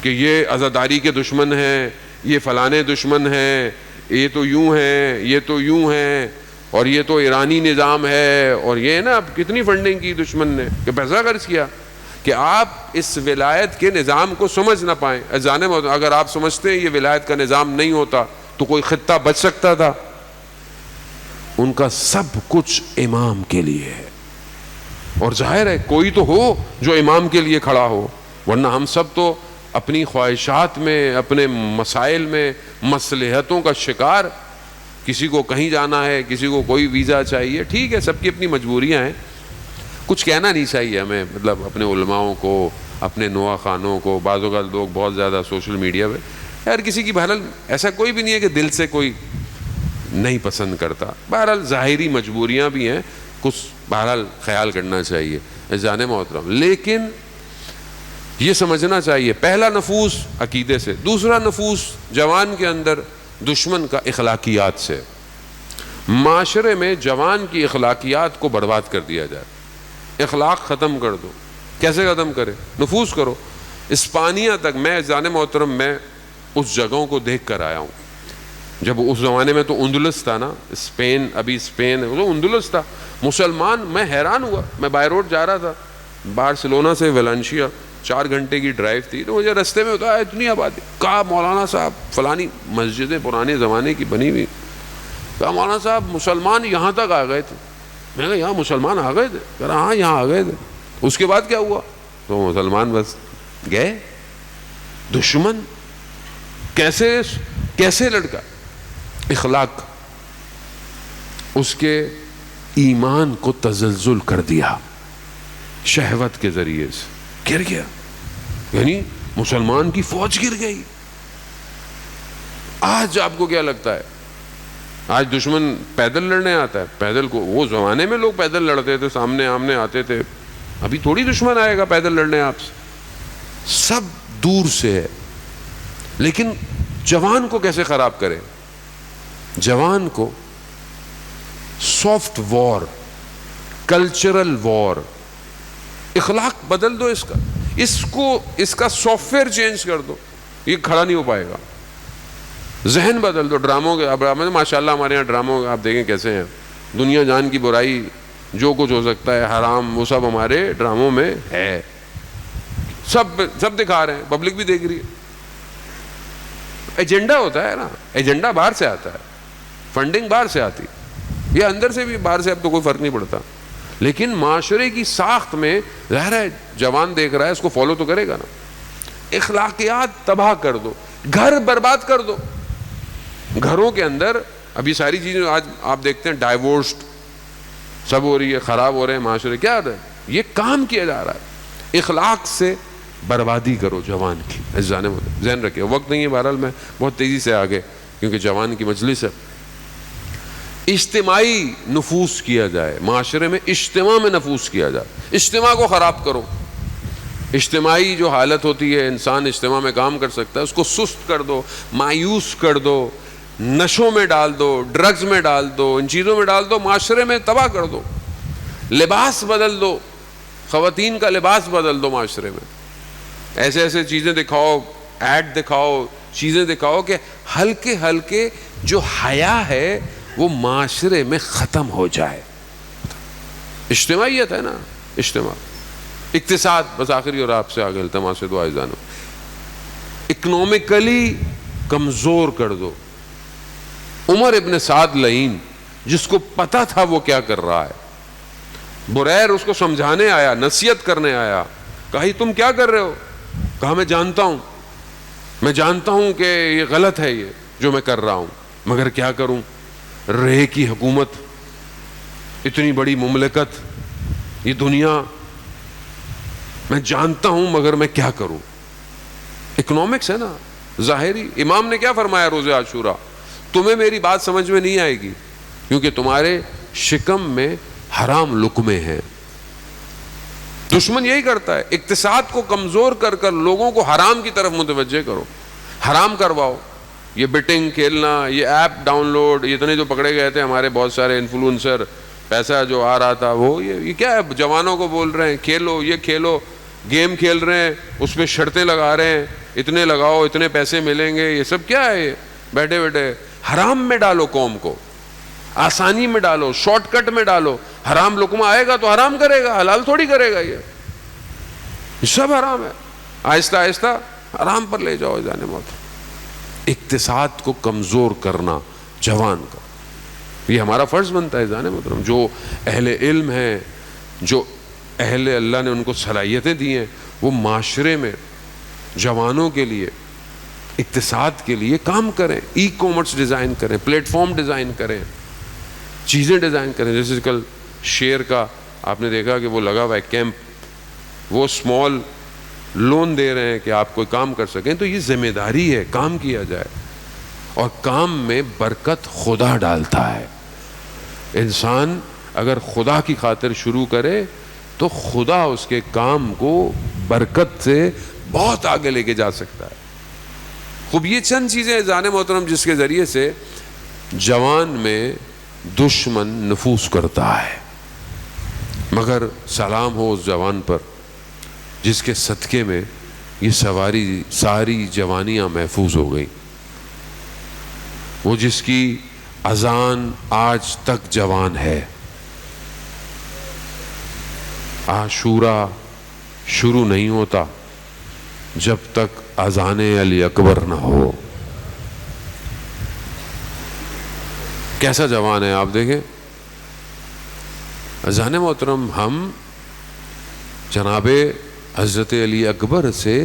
کہ یہ عزاداری کے دشمن ہیں, یہ فلانے دشمن ہیں, یہ تو یوں ہیں, یہ تو یوں ہیں, اور یہ تو ایرانی نظام ہے, اور یہ نا کتنی فنڈنگ کی دشمن نے, کہ پیسہ خرچ کیا کہ آپ اس ولایت کے نظام کو سمجھ نہ پائیں. اگر آپ سمجھتے ہیں یہ ولایت کا نظام نہیں ہوتا تو کوئی خطہ بچ سکتا تھا. ان کا سب کچھ امام کے لیے ہے, اور ظاہر ہے کوئی تو ہو جو امام کے لیے کھڑا ہو, ورنہ ہم سب تو اپنی خواہشات میں, اپنے مسائل میں مصلحتوں کا شکار. کسی کو کہیں جانا ہے, کسی کو کوئی ویزا چاہیے, ٹھیک ہے سب کی اپنی مجبوریاں ہیں. کچھ کہنا نہیں چاہیے ہمیں, مطلب اپنے علماؤں کو, اپنے نوا خانوں کو. بعض اوقات لوگ بہت زیادہ سوشل میڈیا پہ, ہر کسی کی بہرحال ایسا کوئی بھی نہیں ہے کہ دل سے کوئی نہیں پسند کرتا. بہرحال ظاہری مجبوریاں بھی ہیں, کچھ بہرحال خیال کرنا چاہیے اذان محترم. لیکن یہ سمجھنا چاہیے پہلا نفوذ عقیدے سے, دوسرا نفوذ جوان کے اندر دشمن کا اخلاقیات سے. معاشرے میں جوان کی اخلاقیات کو برباد کر دیا جائے, اخلاق ختم کر دو. کیسے ختم کرے؟ نفوذ کرو. اسپانیہ تک, میں اذان محترم میں اس جگہوں کو دیکھ کر آیا ہوں. جب اس زمانے میں تو اندلس تھا نا, اسپین, ابھی اسپین وہ اندلس تھا. مسلمان, میں حیران ہوا, میں بائی روڈ جا رہا تھا بارسلونا سے ویلنشیا, 4 گھنٹے کی ڈرائیو تھی, تو مجھے رستے میں ہوتا ہے اتنی آبادی. کہا مولانا صاحب فلانی مسجدیں پرانے زمانے کی بنی ہوئی. کہا مولانا صاحب مسلمان یہاں تک آ گئے تھے. میں کہا یہاں مسلمان آ گئے تھے؟ کہہ رہا ہاں یہاں آ گئے تھے. اس کے بعد کیا ہوا؟ تو مسلمان بس گئے. دشمن کیسے لڑکا؟ اخلاق، اس کے ایمان کو تزلزل کر دیا شہوت کے ذریعے سے، گر گیا، یعنی مسلمان کی فوج گر گئی. آج آپ کو کیا لگتا ہے؟ آج دشمن پیدل لڑنے آتا ہے؟ پیدل کو وہ زمانے میں لوگ پیدل لڑتے تھے، سامنے آمنے آتے تھے. ابھی تھوڑی دشمن آئے گا پیدل لڑنے آپ سے، سب دور سے ہے. لیکن جوان کو کیسے خراب کرے؟ جوان کو سافٹ وار، کلچرل وار، اخلاق بدل دو اس کا، اس کا سافٹ ویئر چینج کر دو، یہ کھڑا نہیں ہو پائے گا. ذہن بدل دو. ڈراموں کے اب ماشاء اللہ ہمارے یہاں ڈراموں آپ دیکھیں کیسے ہیں، دنیا جان کی برائی جو کچھ ہو سکتا ہے حرام، وہ سب ہمارے ڈراموں میں ہے. سب دکھا رہے ہیں، پبلک بھی دیکھ رہی ہے. ایجنڈا ہوتا ہے نا، ایجنڈا باہر سے آتا ہے، فنڈنگ باہر سے آتی، یہ اندر سے بھی باہر سے اب تو کوئی فرق نہیں پڑتا. لیکن معاشرے کی ساخت میں ظاہر ہے جوان دیکھ رہا ہے، اس کو فالو تو کرے گا نا. اخلاقیات تباہ کر دو، گھر برباد کر دو. گھروں کے اندر ابھی ساری چیزیں آج آپ دیکھتے ہیں ڈائیورسڈ سب ہو رہی ہے، خراب ہو رہے ہیں معاشرے. کیا ہو رہا ہے؟ یہ کام کیا جا رہا ہے. اخلاق سے بربادی کرو جوان کی. ذہن رکھے، وقت نہیں ہے، بہرحال میں بہت تیزی سے آگے کیونکہ جوان کی مجلس ہے. اجتماعی نفوذ کیا جائے معاشرے میں، اجتماع میں نفوذ کیا جائے. اجتماع کو خراب کرو. اجتماعی جو حالت ہوتی ہے، انسان اجتماع میں کام کر سکتا ہے، اس کو سست کر دو، مایوس کر دو، نشوں میں ڈال دو، ڈرگز میں ڈال دو، ان چیزوں میں ڈال دو، معاشرے میں تباہ کر دو. لباس بدل دو، خواتین کا لباس بدل دو. معاشرے میں ایسے چیزیں دکھاؤ، ایڈ دکھاؤ، چیزیں دکھاؤ کہ ہلکے ہلکے جو حیا ہے وہ معاشرے میں ختم ہو جائے. اجتماعیت ہے نا، اجتماع. اقتصاد، بس آخری اور آپ سے آگے التماس سے دعا جانو، اکنامکلی کمزور کر دو. عمر ابن سعد لعین، جس کو پتا تھا وہ کیا کر رہا ہے، بریر اس کو سمجھانے آیا، نصیحت کرنے آیا، کہا یہ تم کیا کر رہے ہو؟ کہا میں جانتا ہوں کہ یہ غلط ہے، یہ جو میں کر رہا ہوں، مگر کیا کروں؟ رے کی حکومت، اتنی بڑی مملکت، یہ دنیا، میں جانتا ہوں مگر میں کیا کروں؟ اکنامکس ہے نا ظاہری. امام نے کیا فرمایا روز عاشورہ؟ تمہیں میری بات سمجھ میں نہیں آئے گی کیونکہ تمہارے شکم میں حرام لقمے ہیں. دشمن یہی کرتا ہے، اقتصاد کو کمزور کر کر لوگوں کو حرام کی طرف متوجہ کرو، حرام کرواؤ. یہ بیٹنگ کھیلنا، یہ ایپ ڈاؤن لوڈ، اتنے جو پکڑے گئے تھے ہمارے بہت سارے انفلوئنسر، پیسہ جو آ رہا تھا وہ یہ کیا ہے؟ جوانوں کو بول رہے ہیں کھیلو، یہ کھیلو، گیم کھیل رہے ہیں، اس پہ شرطیں لگا رہے ہیں، اتنے لگاؤ اتنے پیسے ملیں گے. یہ سب کیا ہے؟ یہ بیٹھے بیٹھے حرام میں ڈالو، قوم کو آسانی میں ڈالو، شارٹ کٹ میں ڈالو. حرام لقمہ آئے گا تو حرام کرے گا، حلال تھوڑی کرے گا. یہ سب حرام ہے. آہستہ آہستہ حرام پر لے جاؤ. جانے موت اقتصاد کو کمزور کرنا جوان کا، یہ ہمارا فرض بنتا ہے. جانے محترم، جو اہل علم ہیں، جو اہل اللہ نے ان کو صلاحیتیں دی ہیں، وہ معاشرے میں جوانوں کے لیے، اقتصاد کے لیے کام کریں. ای کامرس ڈیزائن کریں، پلیٹ فارم ڈیزائن کریں، چیزیں ڈیزائن کریں. جیسے کل شیئر کا آپ نے دیکھا کہ وہ لگا ہوا ہے کیمپ، وہ اسمال لون دے رہے ہیں کہ آپ کوئی کام کر سکیں. تو یہ ذمہ داری ہے، کام کیا جائے. اور کام میں برکت خدا ڈالتا ہے. انسان اگر خدا کی خاطر شروع کرے تو خدا اس کے کام کو برکت سے بہت آگے لے کے جا سکتا ہے. خوب یہ چند چیزیں جان محترم جس کے ذریعے سے جوان میں دشمن نفوذ کرتا ہے. مگر سلام ہو اس جوان پر جس کے صدقے میں یہ ساری جوانیاں محفوظ ہو گئیں. وہ جس کی اذان آج تک جوان ہے. عاشورہ شروع نہیں ہوتا جب تک اذان علی اکبر نہ ہو. کیسا جوان ہے آپ دیکھیں. اذان محترم، ہم جناب حضرت علی اکبر سے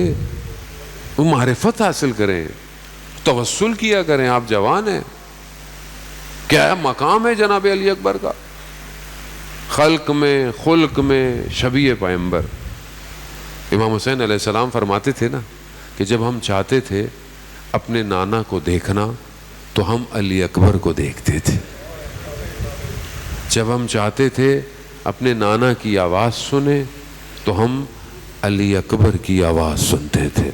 وہ معرفت حاصل کریں، توسل کیا کریں. آپ جوان ہیں، کیا مقام ہے جناب علی اکبر کا خلق میں، خلق میں، شبیہ پیغمبر. امام حسین علیہ السلام فرماتے تھے نا کہ جب ہم چاہتے تھے اپنے نانا کو دیکھنا تو ہم علی اکبر کو دیکھتے تھے. جب ہم چاہتے تھے اپنے نانا کی آواز سنیں تو ہم علی اکبر کی آواز سنتے تھے.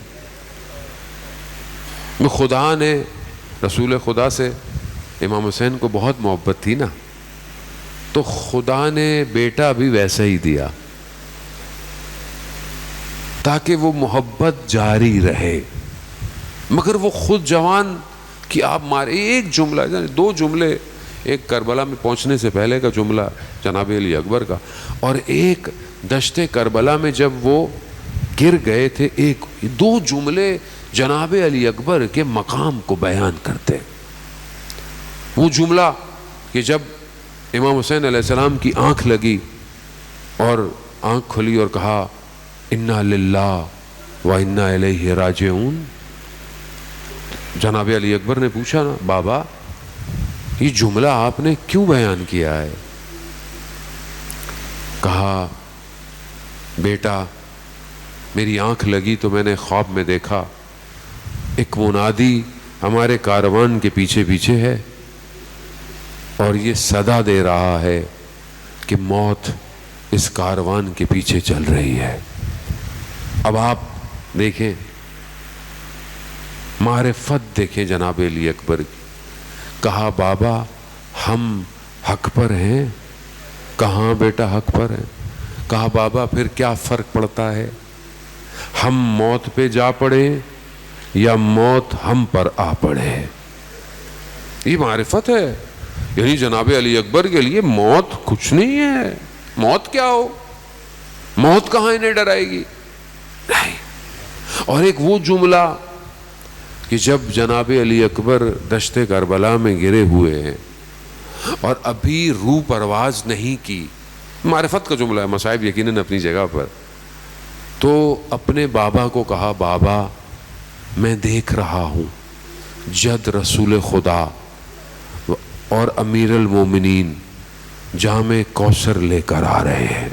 خدا نے، رسول خدا سے امام حسین کو بہت محبت تھی نا، تو خدا نے بیٹا بھی ویسا ہی دیا تاکہ وہ محبت جاری رہے. مگر وہ خود جوان کہ آپ مارے. ایک جملہ، دو جملے، ایک کربلا میں پہنچنے سے پہلے کا جملہ جناب علی اکبر کا، اور ایک دشت کربلا میں جب وہ گر گئے تھے. ایک دو جملے جناب علی اکبر کے مقام کو بیان کرتے. وہ جملہ کہ جب امام حسین علیہ السلام کی آنکھ لگی اور آنکھ کھلی اور کہا انا للہ و انا الیہ راجعون. جناب علی اکبر نے پوچھا نا بابا یہ جملہ آپ نے کیوں بیان کیا ہے؟ کہا بیٹا میری آنکھ لگی تو میں نے خواب میں دیکھا ایک منادی ہمارے کاروان کے پیچھے پیچھے ہے اور یہ صدا دے رہا ہے کہ موت اس کاروان کے پیچھے چل رہی ہے. اب آپ دیکھیں معرفت، دیکھیں جناب علی اکبر کی. کہا بابا ہم حق پر ہیں. کہاں بیٹا حق پر ہیں؟ کہا بابا پھر کیا فرق پڑتا ہے ہم موت پہ جا پڑے یا موت ہم پر آ پڑے. یہ معرفت ہے. یعنی جناب علی اکبر کے لیے موت کچھ نہیں ہے. موت کیا ہو، موت کہاں انہیں ڈرائے گی؟ نہیں. اور ایک وہ جملہ کہ جب جناب علی اکبر دشت کربلا میں گرے ہوئے ہیں اور ابھی روح پرواز نہیں کی، معرفت کا جملہ ہے، مصائب یقیناً اپنی جگہ پر. تو اپنے بابا کو کہا بابا میں دیکھ رہا ہوں جد رسول خدا اور امیر المومنین جام کوثر لے کر آ رہے ہیں.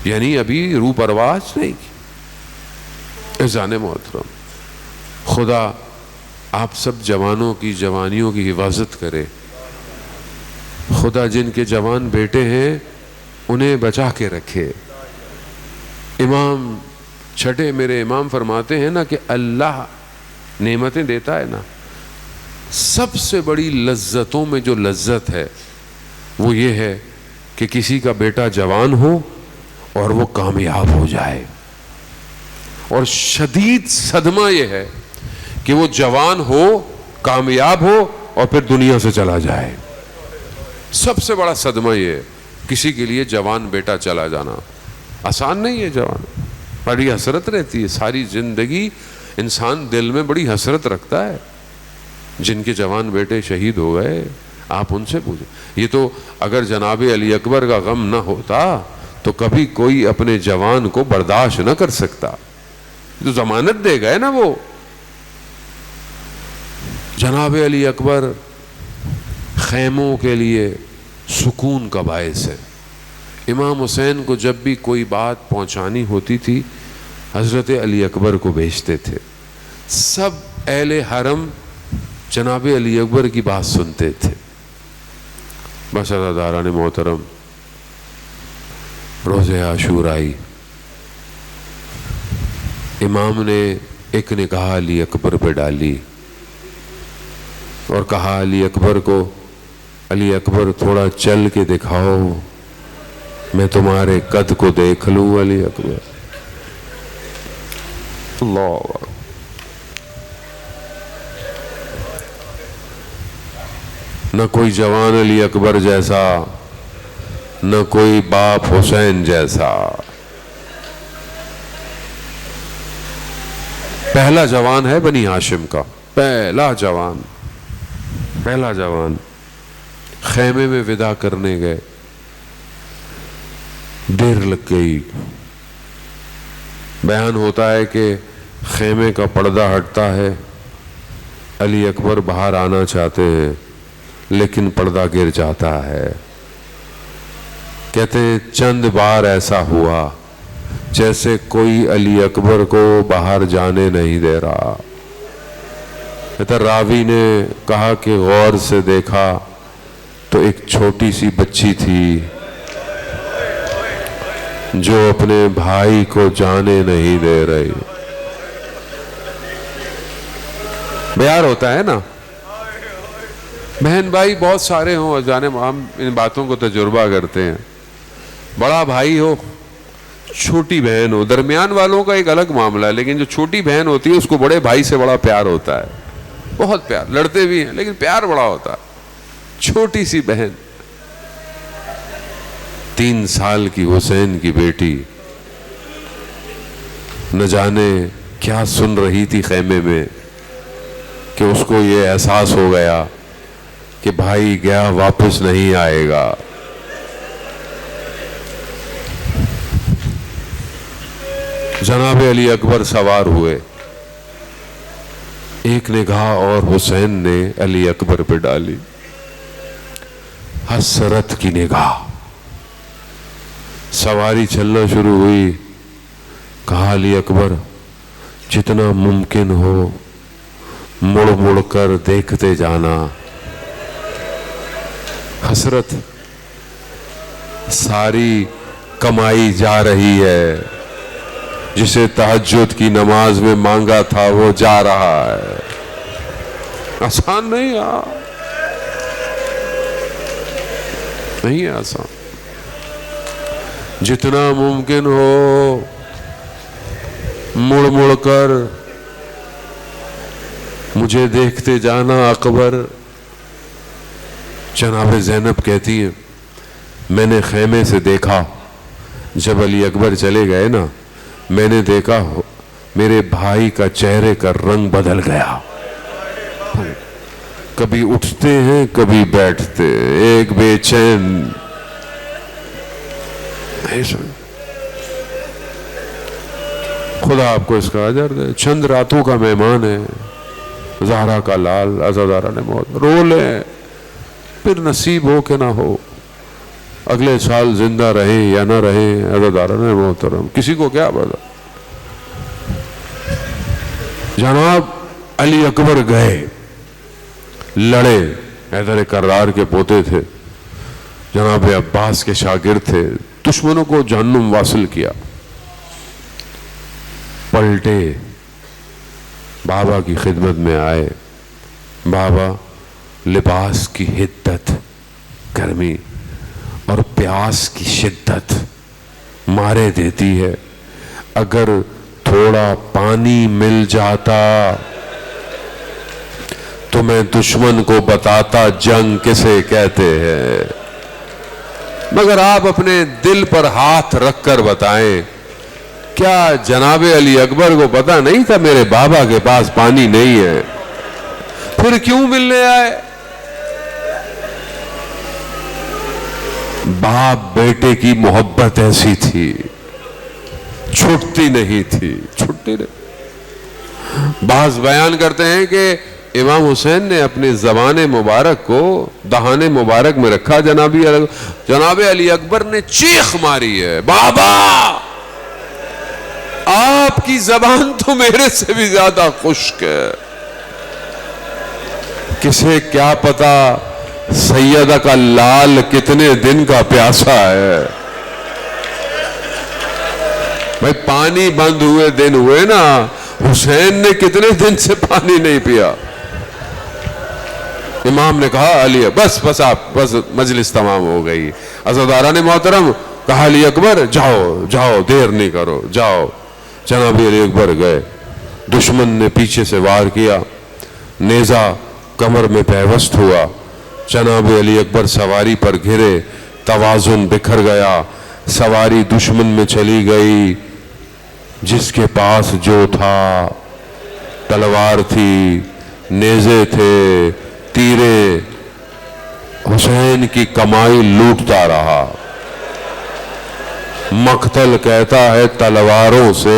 یعنی ابھی روح پرواز نہیں کی. اذان محترم، خدا آپ سب جوانوں کی جوانیوں کی حفاظت کرے. خدا جن کے جوان بیٹے ہیں انہیں بچا کے رکھے. امام چھٹے میرے امام فرماتے ہیں نا کہ اللہ نعمتیں دیتا ہے نا، سب سے بڑی لذتوں میں جو لذت ہے وہ یہ ہے کہ کسی کا بیٹا جوان ہو اور وہ کامیاب ہو جائے. اور شدید صدمہ یہ ہے کہ وہ جوان ہو، کامیاب ہو اور پھر دنیا سے چلا جائے. سب سے بڑا صدمہ یہ ہے کسی کے لیے جوان بیٹا چلا جانا. آسان نہیں ہے. جوان بڑی حسرت رہتی ہے ساری زندگی. انسان دل میں بڑی حسرت رکھتا ہے. جن کے جوان بیٹے شہید ہو گئے آپ ان سے پوچھیں. یہ تو اگر جناب علی اکبر کا غم نہ ہوتا تو کبھی کوئی اپنے جوان کو برداشت نہ کر سکتا. تو ضمانت دے گئے نا وہ. جناب علی اکبر خیموں کے لیے سکون کا باعث ہے. امام حسین کو جب بھی کوئی بات پہنچانی ہوتی تھی حضرت علی اکبر کو بھیجتے تھے. سب اہل حرم جناب علی اکبر کی بات سنتے تھے. بس عزاداران محترم، روز عاشورائی امام نے ایک نگاہ علی اکبر پہ ڈالی اور کہا علی اکبر کو علی اکبر تھوڑا چل کے دکھاؤ میں تمہارے قد کو دیکھ لوں. علی اکبر اللہ. نہ کوئی جوان علی اکبر جیسا، نہ کوئی باپ حسین جیسا. پہلا جوان ہے بنی ہاشم کا، پہلا جوان. پہلا جوان خیمے میں ودا کرنے گئے، دیر لگ گئی. بیان ہوتا ہے کہ خیمے کا پردہ ہٹتا ہے، علی اکبر باہر آنا چاہتے ہیں لیکن پردہ گر جاتا ہے۔ کہتے ہیں چند بار ایسا ہوا جیسے کوئی علی اکبر کو باہر جانے نہیں دے رہا۔ کہتا راوی نے کہا کہ غور سے دیکھا تو ایک چھوٹی سی بچی تھی جو اپنے بھائی کو جانے نہیں دے رہی۔ پیار ہوتا ہے نا، بہن بھائی بہت سارے ہوں، جانے ہم ان باتوں کو تجربہ کرتے ہیں۔ بڑا بھائی ہو، چھوٹی بہن ہو، درمیان والوں کا ایک الگ معاملہ ہے، لیکن جو چھوٹی بہن ہوتی ہے اس کو بڑے بھائی سے بڑا پیار ہوتا ہے، بہت پیار، لڑتے بھی ہیں لیکن پیار بڑا ہوتا ہے۔ چھوٹی سی بہن، 3 سال کی حسین کی بیٹی، نہ جانے کیا سن رہی تھی خیمے میں کہ اس کو یہ احساس ہو گیا کہ بھائی گیا واپس نہیں آئے گا۔ جناب علی اکبر سوار ہوئے، ایک نگاہ اور حسین نے علی اکبر پہ ڈالی، حسرت کی نگاہ۔ سواری چلنا شروع ہوئی، کہا علی اکبر جتنا ممکن ہو مڑ مڑ کر دیکھتے جانا۔ حسرت، ساری کمائی جا رہی ہے، جسے تہجد کی نماز میں مانگا تھا وہ جا رہا ہے۔ آسان نہیں ہے، نہیں ہے آسان۔ جتنا ممکن ہو مڑ مڑ کر مجھے دیکھتے جانا اکبر۔ جناب زینب کہتی ہیں میں نے خیمے سے دیکھا، جب علی اکبر چلے گئے نا، میں نے دیکھا میرے بھائی کا چہرے کا رنگ بدل گیا، کبھی اٹھتے ہیں کبھی بیٹھتے، ایک بے چین۔ خدا آپ کو اس کا اجر دے۔ چند راتوں کا مہمان ہے، زہرا کا لال، عزادارہ نے موت، رو لیں، پھر نصیب ہو کہ نہ ہو، اگلے سال زندہ رہیں یا نہ رہیں، عزادارہ نے محترم، کسی کو کیا پتا۔ جناب علی اکبر گئے، لڑے، حیدر کرار کے پوتے تھے، جناب عباس کے شاگرد تھے، دشمنوں کو جہنم واصل کیا، پلٹے، بابا کی خدمت میں آئے۔ بابا لباس کی حدت، گرمی اور پیاس کی شدت مارے دیتی ہے، اگر تھوڑا پانی مل جاتا تو میں دشمن کو بتاتا جنگ کسے کہتے ہیں، مگر آپ اپنے دل پر ہاتھ رکھ کر بتائیں، کیا جناب علی اکبر کو پتا نہیں تھا میرے بابا کے پاس پانی نہیں ہے؟ پھر کیوں ملنے آئے؟ باپ بیٹے کی محبت ایسی تھی، چھٹتی نہیں تھی، چھٹتی نہیں۔ بعض بیان کرتے ہیں کہ امام حسین نے اپنے زبان مبارک کو دہانے مبارک میں رکھا، جناب علی اکبر نے چیخ ماری ہے، بابا آپ کی زبان تو میرے سے بھی زیادہ خشک ہے، کسے کیا پتا سیدہ کا لال کتنے دن کا پیاسا ہے۔ بھائی پانی بند ہوئے دن ہوئے نا، حسین نے کتنے دن سے پانی نہیں پیا۔ امام نے کہا علی بس آپ بس، مجلس تمام ہو گئی۔ عزادارہ نے محترم کہا علی اکبر جاؤ دیر نہیں کرو، جاؤ۔ جناب علی اکبر گئے، دشمن نے پیچھے سے وار کیا، نیزہ کمر میں پیوست ہوا، جناب علی اکبر سواری پر گھرے، توازن بکھر گیا، سواری دشمن میں چلی گئی، جس کے پاس جو تھا، تلوار تھی، نیزے تھے، تیرے، حسین کی کمائی لوٹتا رہا۔ مقتل کہتا ہے تلواروں سے